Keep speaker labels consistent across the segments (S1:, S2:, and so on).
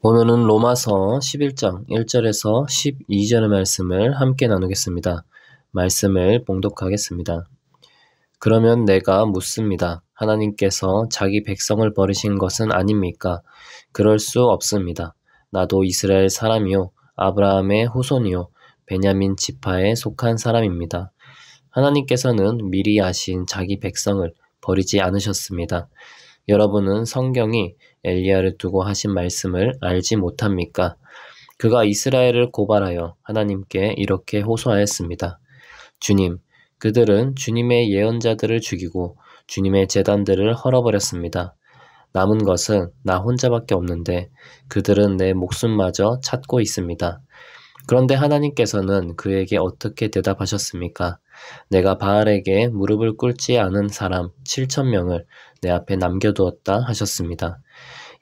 S1: 오늘은 로마서 11장 1절에서 12절의 말씀을 함께 나누겠습니다. 말씀을 봉독하겠습니다. 그러면 내가 묻습니다. 하나님께서 자기 백성을 버리신 것은 아닙니까? 그럴 수 없습니다. 나도 이스라엘 사람이요 아브라함의 후손이요 베냐민 지파에 속한 사람입니다. 하나님께서는 미리 아신 자기 백성을 버리지 않으셨습니다. 여러분은 성경이 엘리야를 두고 하신 말씀을 알지 못합니까? 그가 이스라엘을 고발하여 하나님께 이렇게 호소하였습니다. 주님, 그들은 주님의 예언자들을 죽이고 주님의 제단들을 헐어버렸습니다. 남은 것은 나 혼자밖에 없는데 그들은 내 목숨마저 찾고 있습니다. 그런데 하나님께서는 그에게 어떻게 대답하셨습니까? 내가 바알에게 무릎을 꿇지 않은 사람 7,000명을 내 앞에 남겨두었다 하셨습니다.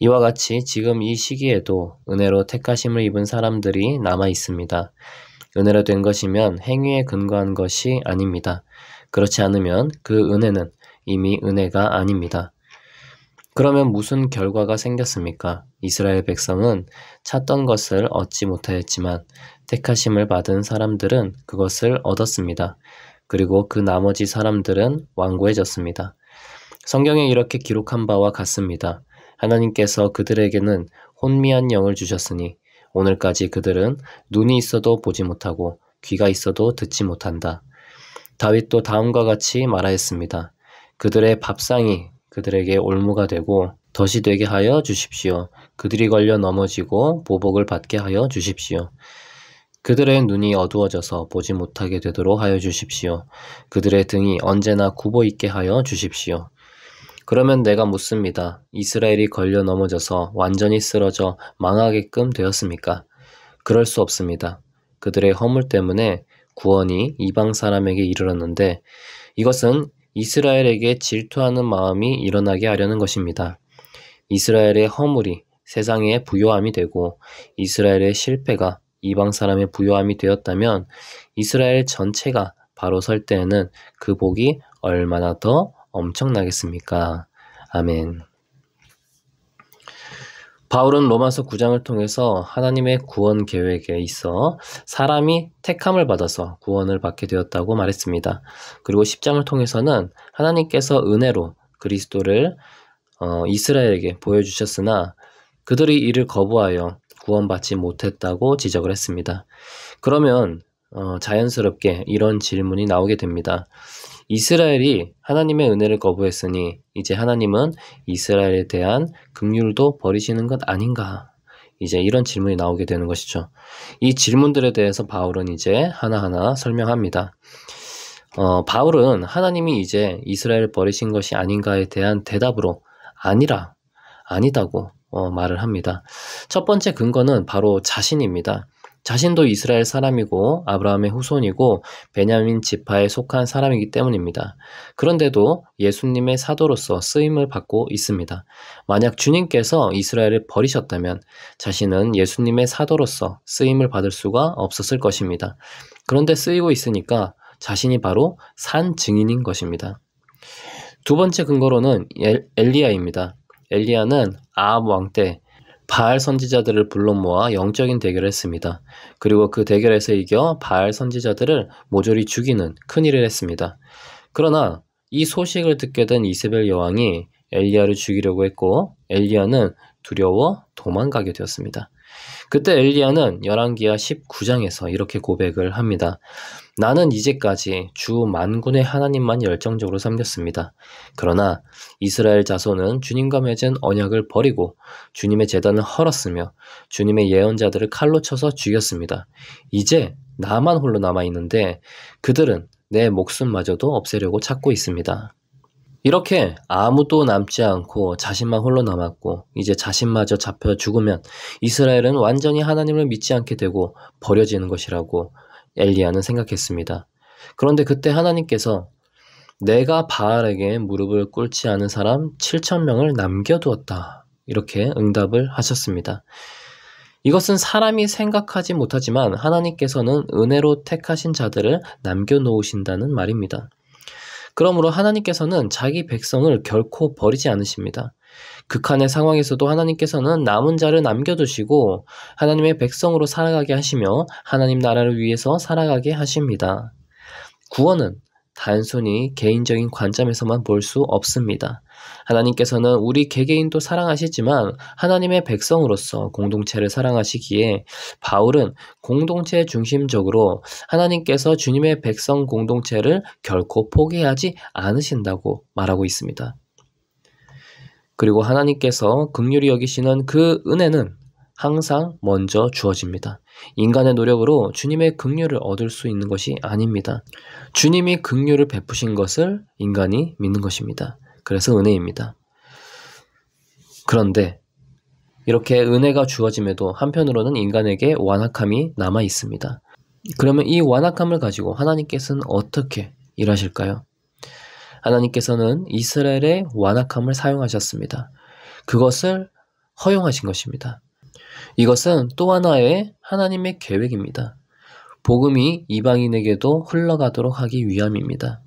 S1: 이와 같이 지금 이 시기에도 은혜로 택하심을 입은 사람들이 남아 있습니다. 은혜로 된 것이면 행위에 근거한 것이 아닙니다. 그렇지 않으면 그 은혜는 이미 은혜가 아닙니다. 그러면 무슨 결과가 생겼습니까? 이스라엘 백성은 찾던 것을 얻지 못하였지만 택하심을 받은 사람들은 그것을 얻었습니다. 그리고 그 나머지 사람들은 완고해졌습니다. 성경에 이렇게 기록한 바와 같습니다. 하나님께서 그들에게는 혼미한 영을 주셨으니 오늘까지 그들은 눈이 있어도 보지 못하고 귀가 있어도 듣지 못한다. 다윗도 다음과 같이 말하였습니다. 그들의 밥상이 그들에게 올무가 되고 덫이 되게 하여 주십시오. 그들이 걸려 넘어지고 보복을 받게 하여 주십시오. 그들의 눈이 어두워져서 보지 못하게 되도록 하여 주십시오. 그들의 등이 언제나 굽어 있게 하여 주십시오. 그러면 내가 묻습니다. 이스라엘이 걸려 넘어져서 완전히 쓰러져 망하게끔 되었습니까? 그럴 수 없습니다. 그들의 허물 때문에 구원이 이방 사람에게 이르렀는데 이것은 이스라엘에게 질투하는 마음이 일어나게 하려는 것입니다. 이스라엘의 허물이 세상의 부요함이 되고 이스라엘의 실패가 이방 사람의 부요함이 되었다면 이스라엘 전체가 바로 설 때에는 그 복이 얼마나 더 엄청나겠습니까? 아멘. 바울은 로마서 9장을 통해서 하나님의 구원 계획에 있어 사람이 택함을 받아서 구원을 받게 되었다고 말했습니다. 그리고 10장을 통해서는 하나님께서 은혜로 그리스도를 이스라엘에게 보여주셨으나 그들이 이를 거부하여 구원받지 못했다고 지적을 했습니다. 그러면 자연스럽게 이런 질문이 나오게 됩니다. 이스라엘이 하나님의 은혜를 거부했으니 이제 하나님은 이스라엘에 대한 긍휼도 버리시는 것 아닌가? 이제 이런 질문이 나오게 되는 것이죠. 이 질문들에 대해서 바울은 이제 하나하나 설명합니다. 바울은 하나님이 이제 이스라엘을 버리신 것이 아닌가에 대한 대답으로 아니다고 말을 합니다. 첫 번째 근거는 바로 자신입니다. 자신도 이스라엘 사람이고 아브라함의 후손이고 베냐민 지파에 속한 사람이기 때문입니다. 그런데도 예수님의 사도로서 쓰임을 받고 있습니다. 만약 주님께서 이스라엘을 버리셨다면 자신은 예수님의 사도로서 쓰임을 받을 수가 없었을 것입니다. 그런데 쓰이고 있으니까 자신이 바로 산 증인인 것입니다. 두 번째 근거로는 엘리야입니다. 엘리야는 아합 왕 때 바알 선지자들을 불러 모아 영적인 대결을 했습니다. 그리고 그 대결에서 이겨 바알 선지자들을 모조리 죽이는 큰일을 했습니다. 그러나 이 소식을 듣게 된 이세벨 여왕이 엘리야를 죽이려고 했고 엘리야는 두려워 도망가게 되었습니다. 그때 엘리야는 열왕기하 19장에서 이렇게 고백을 합니다. 나는 이제까지 주 만군의 하나님만 열정적으로 섬겼습니다. 그러나 이스라엘 자손은 주님과 맺은 언약을 버리고 주님의 제단을 헐었으며 주님의 예언자들을 칼로 쳐서 죽였습니다. 이제 나만 홀로 남아있는데 그들은 내 목숨마저도 없애려고 찾고 있습니다. 이렇게 아무도 남지 않고 자신만 홀로 남았고 이제 자신마저 잡혀 죽으면 이스라엘은 완전히 하나님을 믿지 않게 되고 버려지는 것이라고 엘리야는 생각했습니다. 그런데 그때 하나님께서 내가 바알에게 무릎을 꿇지 않은 사람 7,000명을 남겨두었다. 이렇게 응답을 하셨습니다. 이것은 사람이 생각하지 못하지만 하나님께서는 은혜로 택하신 자들을 남겨놓으신다는 말입니다. 그러므로 하나님께서는 자기 백성을 결코 버리지 않으십니다. 극한의 상황에서도 하나님께서는 남은 자를 남겨두시고 하나님의 백성으로 살아가게 하시며 하나님 나라를 위해서 살아가게 하십니다. 구원은 단순히 개인적인 관점에서만 볼 수 없습니다. 하나님께서는 우리 개개인도 사랑하시지만 하나님의 백성으로서 공동체를 사랑하시기에 바울은 공동체 중심적으로 하나님께서 주님의 백성 공동체를 결코 포기하지 않으신다고 말하고 있습니다. 그리고 하나님께서 긍휼히 여기시는 그 은혜는 항상 먼저 주어집니다. 인간의 노력으로 주님의 긍휼을 얻을 수 있는 것이 아닙니다. 주님이 긍휼을 베푸신 것을 인간이 믿는 것입니다. 그래서 은혜입니다. 그런데 이렇게 은혜가 주어짐에도 한편으로는 인간에게 완악함이 남아 있습니다. 그러면 이 완악함을 가지고 하나님께서는 어떻게 일하실까요? 하나님께서는 이스라엘의 완악함을 사용하셨습니다. 그것을 허용하신 것입니다. 이것은 또 하나의 하나님의 계획입니다. 복음이 이방인에게도 흘러가도록 하기 위함입니다.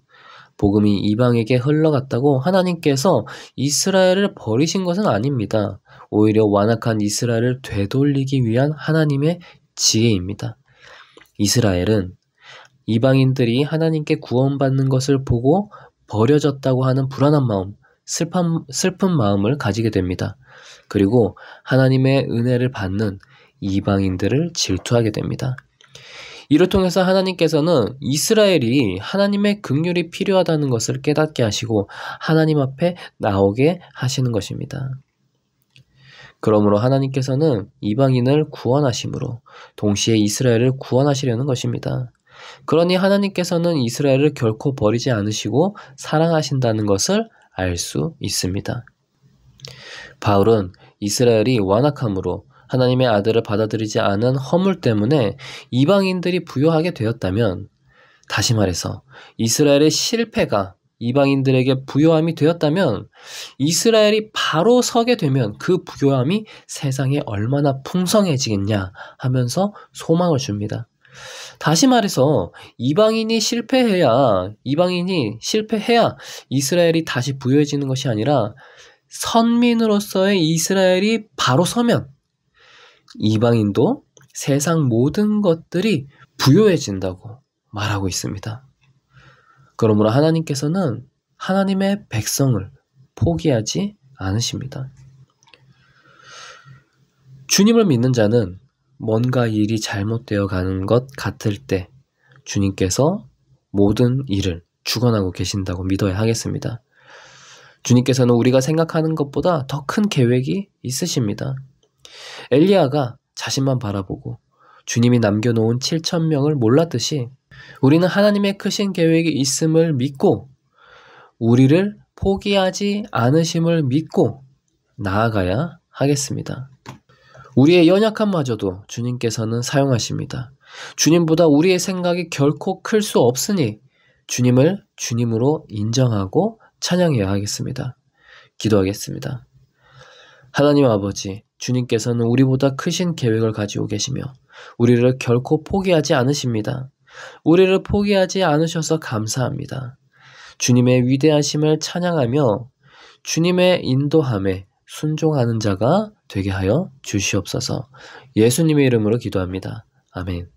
S1: 복음이 이방에게 흘러갔다고 하나님께서 이스라엘을 버리신 것은 아닙니다. 오히려 완악한 이스라엘을 되돌리기 위한 하나님의 지혜입니다. 이스라엘은 이방인들이 하나님께 구원받는 것을 보고 버려졌다고 하는 불안한 마음, 슬픈 마음을 가지게 됩니다. 그리고 하나님의 은혜를 받는 이방인들을 질투하게 됩니다. 이를 통해서 하나님께서는 이스라엘이 하나님의 긍휼이 필요하다는 것을 깨닫게 하시고 하나님 앞에 나오게 하시는 것입니다. 그러므로 하나님께서는 이방인을 구원하심으로 동시에 이스라엘을 구원하시려는 것입니다. 그러니 하나님께서는 이스라엘을 결코 버리지 않으시고 사랑하신다는 것을 알 수 있습니다. 바울은 이스라엘이 완악함으로 하나님의 아들을 받아들이지 않은 허물 때문에 이방인들이 부요하게 되었다면, 다시 말해서 이스라엘의 실패가 이방인들에게 부요함이 되었다면 이스라엘이 바로 서게 되면 그 부요함이 세상에 얼마나 풍성해지겠냐 하면서 소망을 줍니다. 다시 말해서 이방인이 실패해야 이스라엘이 다시 부요해지는 것이 아니라 선민으로서의 이스라엘이 바로 서면 이방인도 세상 모든 것들이 부요해진다고 말하고 있습니다. 그러므로 하나님께서는 하나님의 백성을 포기하지 않으십니다. 주님을 믿는 자는 뭔가 일이 잘못되어 가는 것 같을 때 주님께서 모든 일을 주관하고 계신다고 믿어야 하겠습니다. 주님께서는 우리가 생각하는 것보다 더 큰 계획이 있으십니다. 엘리야가 자신만 바라보고 주님이 남겨놓은 7,000명을 몰랐듯이 우리는 하나님의 크신 계획이 있음을 믿고 우리를 포기하지 않으심을 믿고 나아가야 하겠습니다. 우리의 연약함마저도 주님께서는 사용하십니다. 주님보다 우리의 생각이 결코 클 수 없으니 주님을 주님으로 인정하고 찬양해야 하겠습니다. 기도하겠습니다. 하나님 아버지, 주님께서는 우리보다 크신 계획을 가지고 계시며 우리를 결코 포기하지 않으십니다. 우리를 포기하지 않으셔서 감사합니다. 주님의 위대하심을 찬양하며 주님의 인도함에 순종하는 자가 되게 하여 주시옵소서. 예수님의 이름으로 기도합니다. 아멘.